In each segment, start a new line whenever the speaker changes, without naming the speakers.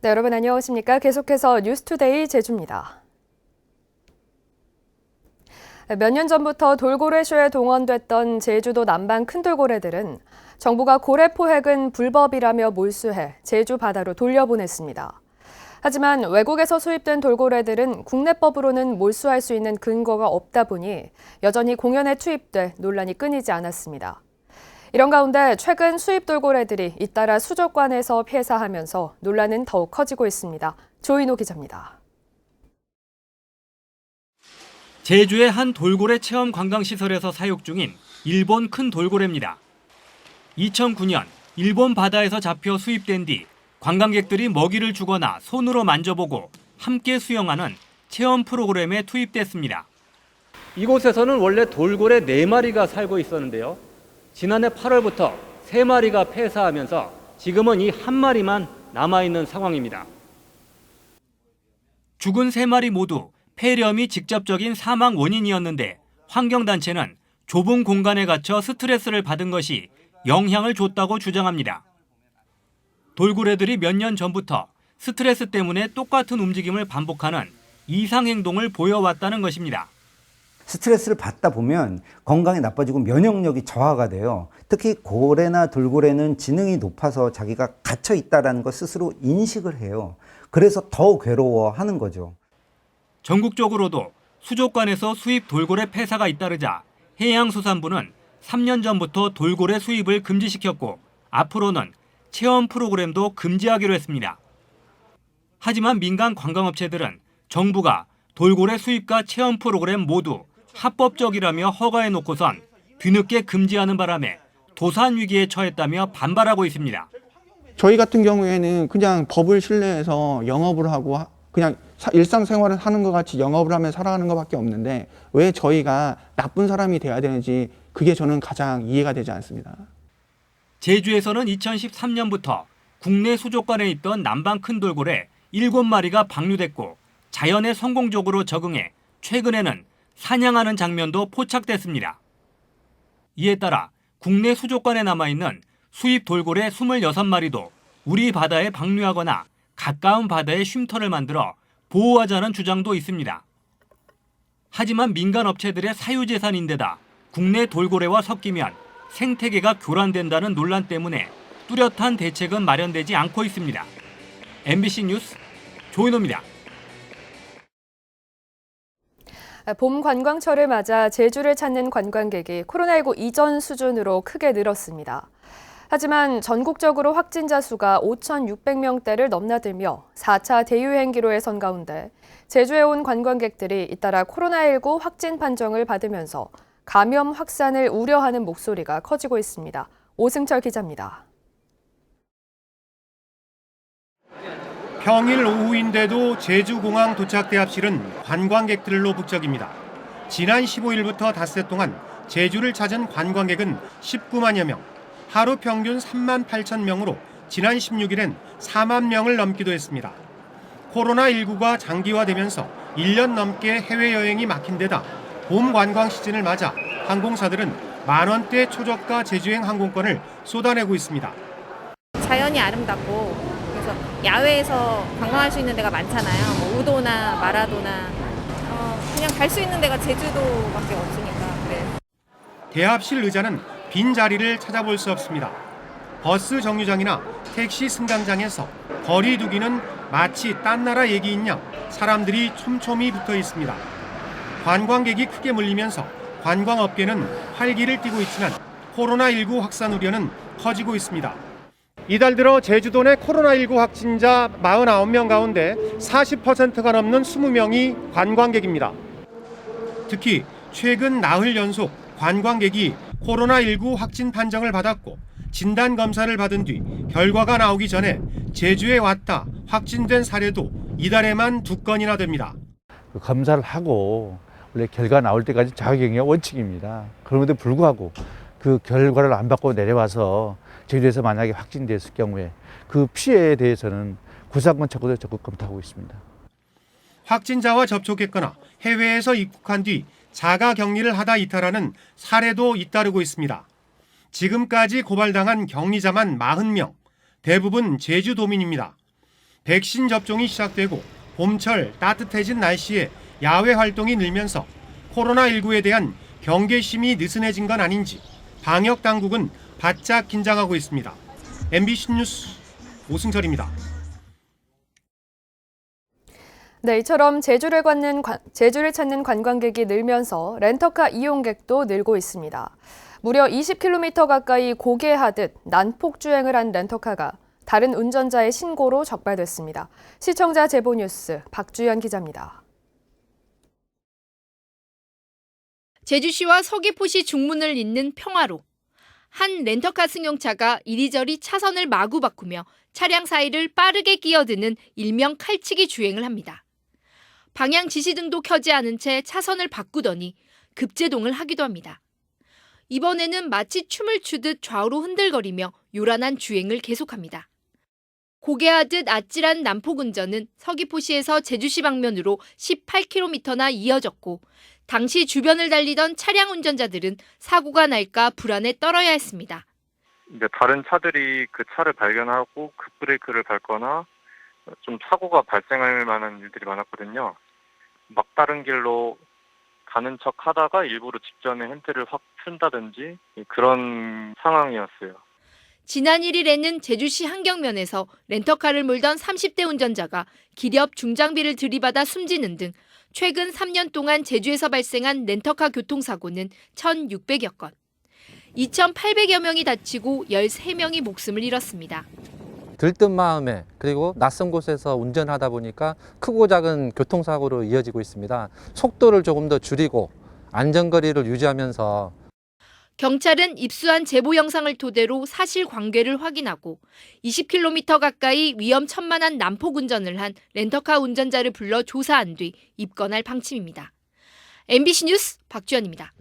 네, 여러분 안녕하십니까? 계속해서 뉴스투데이 제주입니다. 몇 년 전부터 돌고래쇼에 동원됐던 제주도 남방 큰 돌고래들은 정부가 고래 포획은 불법이라며 몰수해 제주 바다로 돌려보냈습니다. 하지만 외국에서 수입된 돌고래들은 국내법으로는 몰수할 수 있는 근거가 없다 보니 여전히 공연에 투입돼 논란이 끊이지 않았습니다. 이런 가운데 최근 수입 돌고래들이 잇따라 수족관에서 폐사하면서 논란은 더욱 커지고 있습니다. 조인호 기자입니다.
제주의 한 돌고래 체험 관광시설에서 사육 중인 일본 큰 돌고래입니다. 2009년 일본 바다에서 잡혀 수입된 뒤 관광객들이 먹이를 주거나 손으로 만져보고 함께 수영하는 체험 프로그램에 투입됐습니다.
이곳에서는 원래 돌고래 4마리가 살고 있었는데요. 지난해 8월부터 3마리가 폐사하면서 지금은 이 1마리만 남아있는 상황입니다.
죽은 3마리 모두 폐렴이 직접적인 사망 원인이었는데 환경단체는 좁은 공간에 갇혀 스트레스를 받은 것이 영향을 줬다고 주장합니다. 돌고래들이 몇 년 전부터 스트레스 때문에 똑같은 움직임을 반복하는 이상행동을 보여왔다는 것입니다.
스트레스를 받다 보면 건강이 나빠지고 면역력이 저하가 돼요. 특히 고래나 돌고래는 지능이 높아서 자기가 갇혀 있다는 것 스스로 인식을 해요. 그래서 더 괴로워하는 거죠.
전국적으로도 수족관에서 수입 돌고래 폐사가 잇따르자 해양수산부는 3년 전부터 돌고래 수입을 금지시켰고 앞으로는 체험 프로그램도 금지하기로 했습니다. 하지만 민간 관광업체들은 정부가 돌고래 수입과 체험 프로그램 모두 합법적이라며 허가해놓고선 뒤늦게 금지하는 바람에 도산 위기에 처했다며 반발하고 있습니다.
저희 같은 경우에는 그냥 법을 신뢰해서 영업을 하고 그냥 일상생활을 하는 것 같이 영업을 하며 살아가는 것밖에 없는데 왜 저희가 나쁜 사람이 돼야 되는지 그게 저는 가장 이해가 되지 않습니다.
제주에서는 2013년부터 국내 수족관에 있던 남방 큰 돌고래 7마리가 방류됐고 자연에 성공적으로 적응해 최근에는 사냥하는 장면도 포착됐습니다. 이에 따라 국내 수족관에 남아있는 수입 돌고래 26마리도 우리 바다에 방류하거나 가까운 바다에 쉼터를 만들어 보호하자는 주장도 있습니다. 하지만 민간 업체들의 사유재산인데다 국내 돌고래와 섞이면 생태계가 교란된다는 논란 때문에 뚜렷한 대책은 마련되지 않고 있습니다. MBC 뉴스 조인호입니다.
봄 관광철을 맞아 제주를 찾는 관광객이 코로나19 이전 수준으로 크게 늘었습니다. 하지만 전국적으로 확진자 수가 5,600명대를 넘나들며 4차 대유행기로에 선 가운데 제주에 온 관광객들이 잇따라 코로나19 확진 판정을 받으면서 감염 확산을 우려하는 목소리가 커지고 있습니다. 오승철 기자입니다.
평일 오후인데도 제주공항 도착 대합실은 관광객들로 북적입니다. 지난 15일부터 닷새 동안 제주를 찾은 관광객은 19만여 명, 하루 평균 3만 8천 명으로 지난 16일엔 4만 명을 넘기도 했습니다. 코로나19가 장기화되면서 1년 넘게 해외여행이 막힌 데다 봄 관광 시즌을 맞아 항공사들은 만원대 초저가 제주행 항공권을 쏟아내고 있습니다.
자연이 아름답고 그래서 야외에서 관광할 수 있는 데가 많잖아요. 뭐 우도나 마라도나 그냥 갈 수 있는 데가 제주도밖에 없으니까. 네.
대합실 의자는 빈 자리를 찾아볼 수 없습니다. 버스 정류장이나 택시 승강장에서 거리 두기는 마치 딴 나라 얘기인 양 사람들이 촘촘히 붙어 있습니다. 관광객이 크게 몰리면서 관광업계는 활기를 띠고 있지만 코로나19 확산 우려는 커지고 있습니다. 이달 들어 제주도 내 코로나19 확진자 49명 가운데 40%가 넘는 20명이 관광객입니다. 특히 최근 나흘 연속 관광객이 코로나19 확진 판정을 받았고 진단검사를 받은 뒤 결과가 나오기 전에 제주에 왔다 확진된 사례도 이달에만 2건이나 됩니다.
검사를 하고 원래 결과 나올 때까지 자가격리가 원칙입니다. 그런데도 불구하고 그 결과를 안 받고 내려와서 제주에서 만약에 확진됐을 경우에 그 피해에 대해서는 구상권 청구도 적극 검토하고 있습니다.
확진자와 접촉했거나 해외에서 입국한 뒤 자가격리를 하다 이탈하는 사례도 잇따르고 있습니다. 지금까지 고발당한 격리자만 40명, 대부분 제주도민입니다. 백신 접종이 시작되고 봄철 따뜻해진 날씨에 야외 활동이 늘면서 코로나19에 대한 경계심이 느슨해진 건 아닌지 방역 당국은 바짝 긴장하고 있습니다. MBC 뉴스 오승철입니다.
네, 이처럼 제주를 찾는 관광객이 늘면서 렌터카 이용객도 늘고 있습니다. 무려 20km 가까이 고개하듯 난폭 주행을 한 렌터카가 다른 운전자의 신고로 적발됐습니다. 시청자 제보 뉴스 박주연 기자입니다.
제주시와 서귀포시 중문을 잇는 평화로 한 렌터카 승용차가 이리저리 차선을 마구 바꾸며 차량 사이를 빠르게 끼어드는 일명 칼치기 주행을 합니다. 방향 지시등도 켜지 않은 채 차선을 바꾸더니 급제동을 하기도 합니다. 이번에는 마치 춤을 추듯 좌우로 흔들거리며 요란한 주행을 계속합니다. 고개하듯 아찔한 난폭 운전은 서귀포시에서 제주시 방면으로 18km나 이어졌고 당시 주변을 달리던 차량 운전자들은 사고가 날까 불안에 떨어야 했습니다.
다른 차들이 그 차를 발견하고 급브레이크를 밟거나 좀 사고가 발생할 만한 일들이 많았거든요. 막다른 길로 가는 척 하다가 일부러 직전에 핸들을 확 튼다든지 그런 상황이었어요.
지난 1일에는 제주시 한경면에서 렌터카를 몰던 30대 운전자가 길 옆 중장비를 들이받아 숨지는 등 최근 3년 동안 제주에서 발생한 렌터카 교통사고는 1,600여 건. 2,800여 명이 다치고 13명이 목숨을 잃었습니다.
들뜬 마음에 그리고 낯선 곳에서 운전하다 보니까 크고 작은 교통사고로 이어지고 있습니다. 속도를 조금 더 줄이고 안전거리를 유지하면서
경찰은 입수한 제보 영상을 토대로 사실관계를 확인하고 20km 가까이 위험천만한 난폭 운전을 한 렌터카 운전자를 불러 조사한 뒤 입건할 방침입니다. MBC 뉴스 박주연입니다.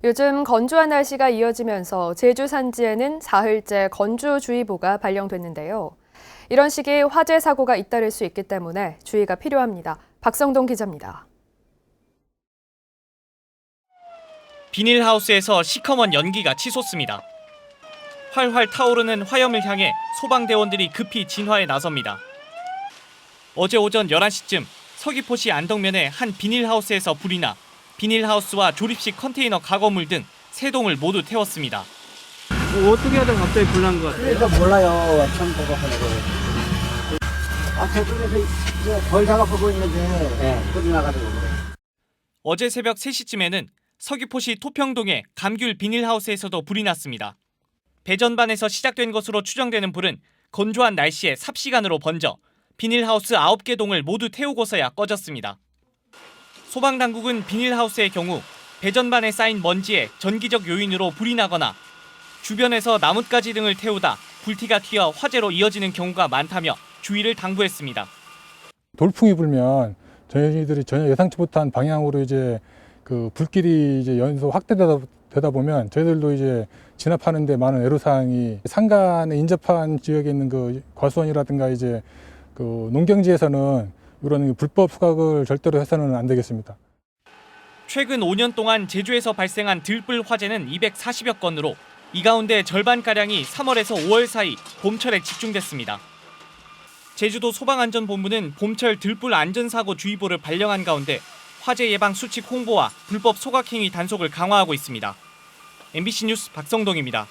요즘 건조한 날씨가 이어지면서 제주 산지에는 사흘째 건조주의보가 발령됐는데요. 이런 시기에 화재 사고가 잇따를 수 있기 때문에 주의가 필요합니다. 박성동 기자입니다.
비닐하우스에서 시커먼 연기가 치솟습니다. 활활 타오르는 화염을 향해 소방대원들이 급히 진화에 나섭니다. 어제 오전 11시쯤 서귀포시 안덕면의 한 비닐하우스에서 불이 나 비닐하우스와 조립식 컨테이너 가거물 등 3동을 모두 태웠습니다.
어떻게 하다가 갑자기 불난 것 같아요?
그러니까 몰라요. 처음 작업하는 거. 저쪽에서 이제 거의 작업하고 있는데 불이 나가지고 그래요.
어제 새벽 3시쯤에는 서귀포시 토평동의 감귤 비닐하우스에서도 불이 났습니다. 배전반에서 시작된 것으로 추정되는 불은 건조한 날씨에 삽시간으로 번져 비닐하우스 9개 동을 모두 태우고서야 꺼졌습니다. 소방당국은 비닐하우스의 경우 배전반에 쌓인 먼지에 전기적 요인으로 불이 나거나 주변에서 나뭇가지 등을 태우다 불티가 튀어 화재로 이어지는 경우가 많다며 주의를 당부했습니다.
돌풍이 불면 저희들이 전혀 예상치 못한 방향으로 이제 그 불길이 이제 연소 확대되다 보면 저희들도 이제 진압하는데 많은 애로사항이 산간에 인접한 지역에 있는 그 과수원이라든가 이제 그 농경지에서는 이런 불법 수각을 절대로 해서는 안 되겠습니다.
최근 5년 동안 제주에서 발생한 들불 화재는 240여 건으로 이 가운데 절반가량이 3월에서 5월 사이 봄철에 집중됐습니다. 제주도 소방안전본부는 봄철 들불 안전사고 주의보를 발령한 가운데 화재 예방 수칙 홍보와 불법 소각행위 단속을 강화하고 있습니다. MBC 뉴스 박성동입니다.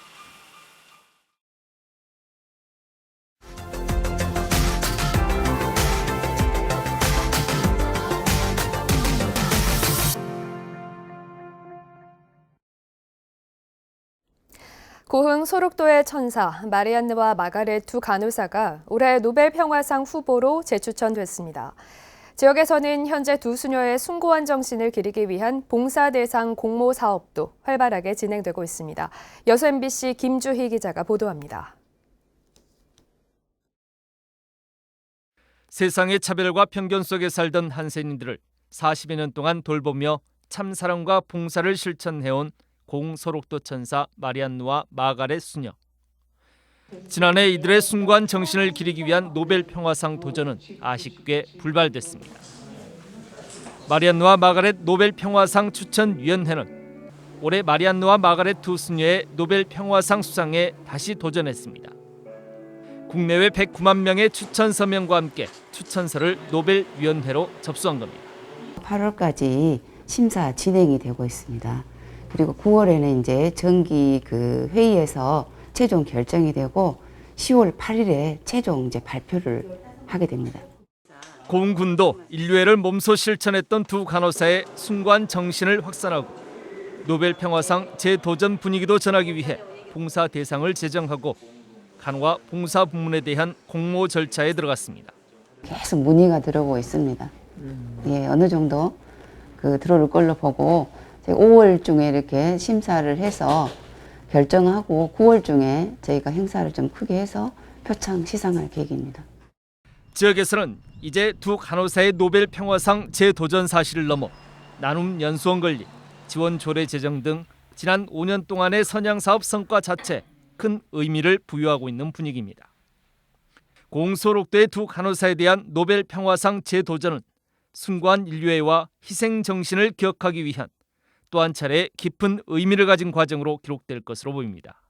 고흥 소록도의 천사 마리안느와 마가렛 두 간호사가 올해 노벨 평화상 후보로 재추천됐습니다. 지역에서는 현재 두 수녀의 숭고한 정신을 기리기 위한 봉사 대상 공모 사업도 활발하게 진행되고 있습니다. 여수 MBC 김주희 기자가 보도합니다.
세상의 차별과 편견 속에 살던 한센인들을 40여 년 동안 돌보며 참사랑과 봉사를 실천해온 고흥 소록도 천사 마리안느와 마가렛 수녀. 지난해 이들의 숭고한 정신을 기리기 위한 노벨 평화상 도전은 아쉽게 불발됐습니다. 마리안느와 마가렛 노벨 평화상 추천위원회는 올해 마리안느와 마가렛 두 수녀의 노벨 평화상 수상에 다시 도전했습니다. 국내외 109만 명의 추천 서명과 함께 추천서를 노벨위원회로 접수한 겁니다.
8월까지 심사 진행이 되고 있습니다. 그리고 9월에는 이제 정기 그 회의에서 최종 결정이 되고 10월 8일에 최종 이제 발표를 하게 됩니다.
공군도 인류애를 몸소 실천했던 두 간호사의 숭고한 정신을 확산하고 노벨 평화상 재도전 분위기도 전하기 위해 봉사 대상을 제정하고 간호와 봉사 부문에 대한 공모 절차에 들어갔습니다.
계속 문의가 들어오고 있습니다. 예, 어느 정도 들어올 걸로 보고 5월 중에 이렇게 심사를 해서 결정하고 9월 중에 저희가 행사를 좀 크게 해서 표창 시상할 계획입니다.
지역에서는 이제 두 간호사의 노벨 평화상 재도전 사실을 넘어 나눔 연수원 건립, 지원 조례 제정 등 지난 5년 동안의 선양 사업 성과 자체에 큰 의미를 부여하고 있는 분위기입니다. 공소록도의 두 간호사에 대한 노벨 평화상 재도전은 숭고한 인류애와 희생 정신을 기억하기 위한 또 한 차례 깊은 의미를 가진 과정으로 기록될 것으로 보입니다.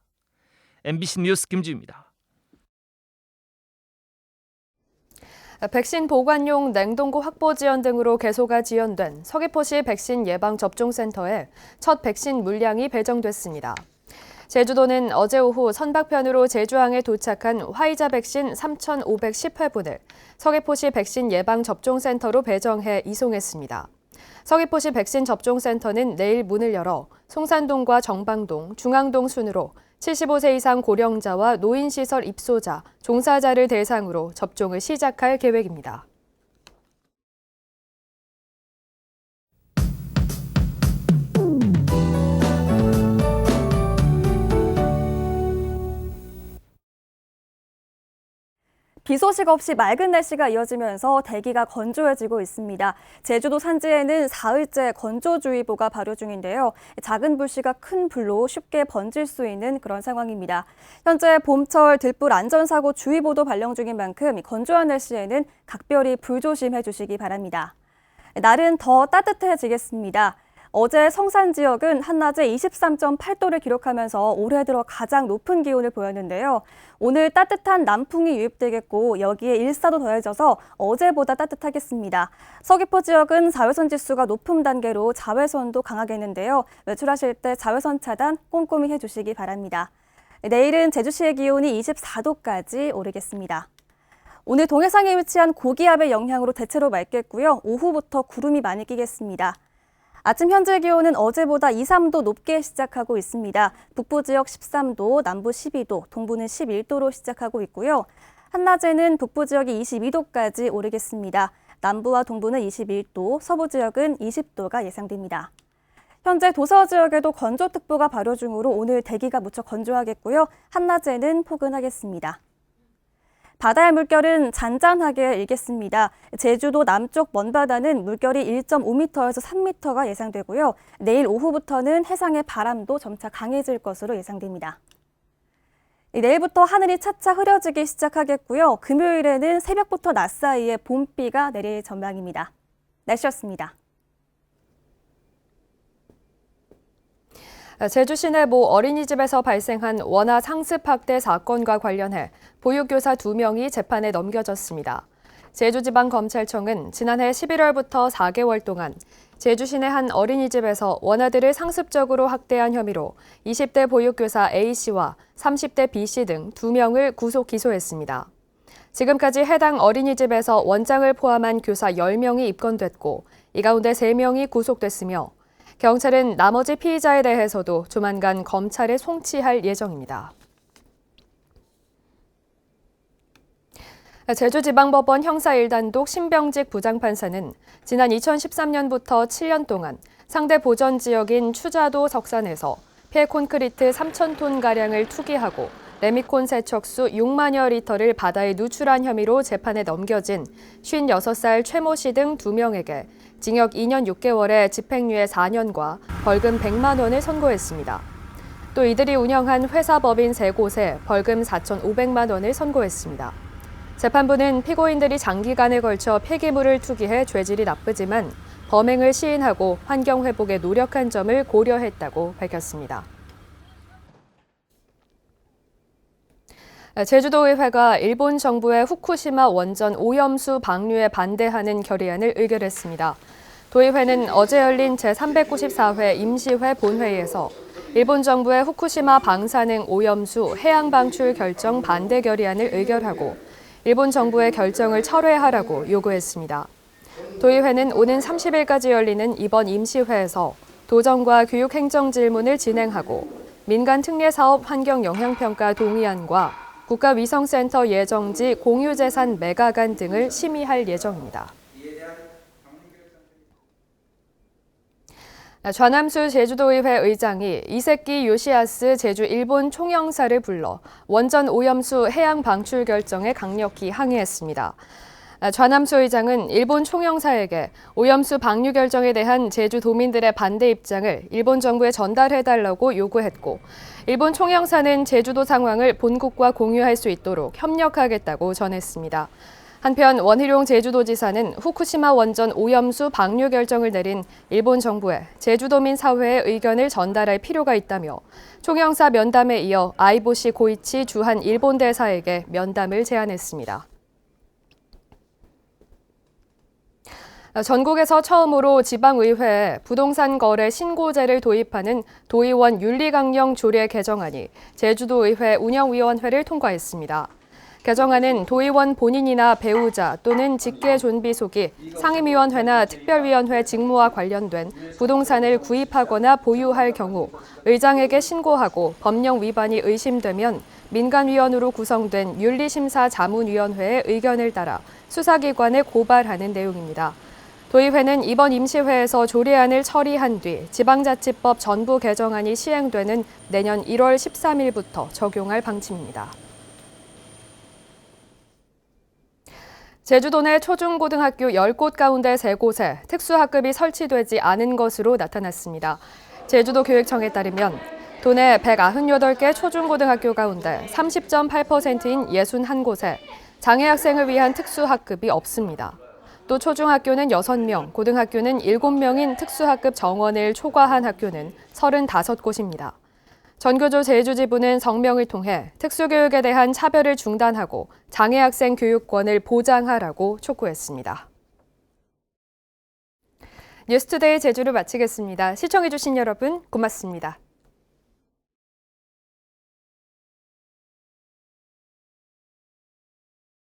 MBC 뉴스 김지우입니다.
백신 보관용 냉동고 확보 지연 등으로 개소가 지연된 서귀포시 백신 예방접종센터에 첫 백신 물량이 배정됐습니다. 제주도는 어제 오후 선박편으로 제주항에 도착한 화이자 백신 3,510회분을 서귀포시 백신 예방접종센터로 배정해 이송했습니다. 서귀포시 백신 접종센터는 내일 문을 열어 송산동과 정방동, 중앙동 순으로 75세 이상 고령자와 노인시설 입소자, 종사자를 대상으로 접종을 시작할 계획입니다.
비 소식 없이 맑은 날씨가 이어지면서 대기가 건조해지고 있습니다. 제주도 산지에는 사흘째 건조주의보가 발효 중인데요. 작은 불씨가 큰 불로 쉽게 번질 수 있는 그런 상황입니다. 현재 봄철 들불 안전사고 주의보도 발령 중인 만큼 건조한 날씨에는 각별히 불조심해 주시기 바랍니다. 날은 더 따뜻해지겠습니다. 어제 성산 지역은 한낮에 23.8도를 기록하면서 올해 들어 가장 높은 기온을 보였는데요. 오늘 따뜻한 남풍이 유입되겠고 여기에 일사도 더해져서 어제보다 따뜻하겠습니다. 서귀포 지역은 자외선 지수가 높음 단계로 자외선도 강하겠는데요. 외출하실 때 자외선 차단 꼼꼼히 해주시기 바랍니다. 내일은 제주시의 기온이 24도까지 오르겠습니다. 오늘 동해상에 위치한 고기압의 영향으로 대체로 맑겠고요. 오후부터 구름이 많이 끼겠습니다. 아침 현재 기온은 어제보다 2, 3도 높게 시작하고 있습니다. 북부 지역 13도, 남부 12도, 동부는 11도로 시작하고 있고요. 한낮에는 북부 지역이 22도까지 오르겠습니다. 남부와 동부는 21도, 서부 지역은 20도가 예상됩니다. 현재 도서 지역에도 건조특보가 발효 중으로 오늘 대기가 무척 건조하겠고요. 한낮에는 포근하겠습니다. 바다의 물결은 잔잔하게 일겠습니다. 제주도 남쪽 먼바다는 물결이 1.5m에서 3m가 예상되고요. 내일 오후부터는 해상의 바람도 점차 강해질 것으로 예상됩니다. 내일부터 하늘이 차차 흐려지기 시작하겠고요. 금요일에는 새벽부터 낮 사이에 봄비가 내릴 전망입니다. 날씨였습니다.
제주 시내 모 어린이집에서 발생한 원화 상습 학대 사건과 관련해 보육교사 2명이 재판에 넘겨졌습니다. 제주지방검찰청은 지난해 11월부터 4개월 동안 제주 시내 한 어린이집에서 원아들을 상습적으로 학대한 혐의로 20대 보육교사 A씨와 30대 B씨 등 2명을 구속 기소했습니다. 지금까지 해당 어린이집에서 원장을 포함한 교사 10명이 입건됐고 이 가운데 3명이 구속됐으며 경찰은 나머지 피의자에 대해서도 조만간 검찰에 송치할 예정입니다. 제주지방법원 형사 1단독 신병직 부장판사는 지난 2013년부터 7년 동안 상대 보전 지역인 추자도 석산에서 폐 콘크리트 3,000톤가량을 투기하고 레미콘 세척수 6만여 리터를 바다에 누출한 혐의로 재판에 넘겨진 56살 최모 씨 등 2명에게 징역 2년 6개월에 집행유예 4년과 벌금 100만 원을 선고했습니다. 또 이들이 운영한 회사 법인 3곳에 벌금 4,500만 원을 선고했습니다. 재판부는 피고인들이 장기간에 걸쳐 폐기물을 투기해 죄질이 나쁘지만 범행을 시인하고 환경 회복에 노력한 점을 고려했다고 밝혔습니다. 제주도의회가 일본 정부의 후쿠시마 원전 오염수 방류에 반대하는 결의안을 의결했습니다. 도의회는 어제 열린 제394회 임시회 본회의에서 일본 정부의 후쿠시마 방사능 오염수 해양 방출 결정 반대 결의안을 의결하고 일본 정부의 결정을 철회하라고 요구했습니다. 도의회는 오는 30일까지 열리는 이번 임시회에서 도정과 교육행정 질문을 진행하고 민간 특례사업 환경영향평가 동의안과 국가위성센터 예정지 공유재산 매각안 등을 심의할 예정입니다. 좌남수 제주도의회 의장이 이세키 요시야스 제주 일본 총영사를 불러 원전 오염수 해양 방출 결정에 강력히 항의했습니다. 좌남수 의장은 일본 총영사에게 오염수 방류 결정에 대한 제주 도민들의 반대 입장을 일본 정부에 전달해달라고 요구했고, 일본 총영사는 제주도 상황을 본국과 공유할 수 있도록 협력하겠다고 전했습니다. 한편 원희룡 제주도지사는 후쿠시마 원전 오염수 방류 결정을 내린 일본 정부에 제주도민 사회의 의견을 전달할 필요가 있다며 총영사 면담에 이어 아이보시 고이치 주한 일본 대사에게 면담을 제안했습니다. 전국에서 처음으로 지방의회에 부동산 거래 신고제를 도입하는 도의원 윤리강령 조례 개정안이 제주도의회 운영위원회를 통과했습니다. 개정안은 도의원 본인이나 배우자 또는 직계 존비속이 상임위원회나 특별위원회 직무와 관련된 부동산을 구입하거나 보유할 경우 의장에게 신고하고 법령 위반이 의심되면 민간위원으로 구성된 윤리심사자문위원회의 의견을 따라 수사기관에 고발하는 내용입니다. 도의회는 이번 임시회에서 조례안을 처리한 뒤 지방자치법 전부 개정안이 시행되는 내년 1월 13일부터 적용할 방침입니다. 제주도 내 초중고등학교 10곳 가운데 3곳에 특수학급이 설치되지 않은 것으로 나타났습니다. 제주도 교육청에 따르면 도내 198개 초중고등학교 가운데 30.8%인 61곳에 장애 학생을 위한 특수학급이 없습니다. 또 초중학교는 6명, 고등학교는 7명인 특수학급 정원을 초과한 학교는 35곳입니다. 전교조 제주지부는 성명을 통해 특수교육에 대한 차별을 중단하고 장애학생 교육권을 보장하라고 촉구했습니다. 뉴스투데이 제주를 마치겠습니다. 시청해주신 여러분 고맙습니다.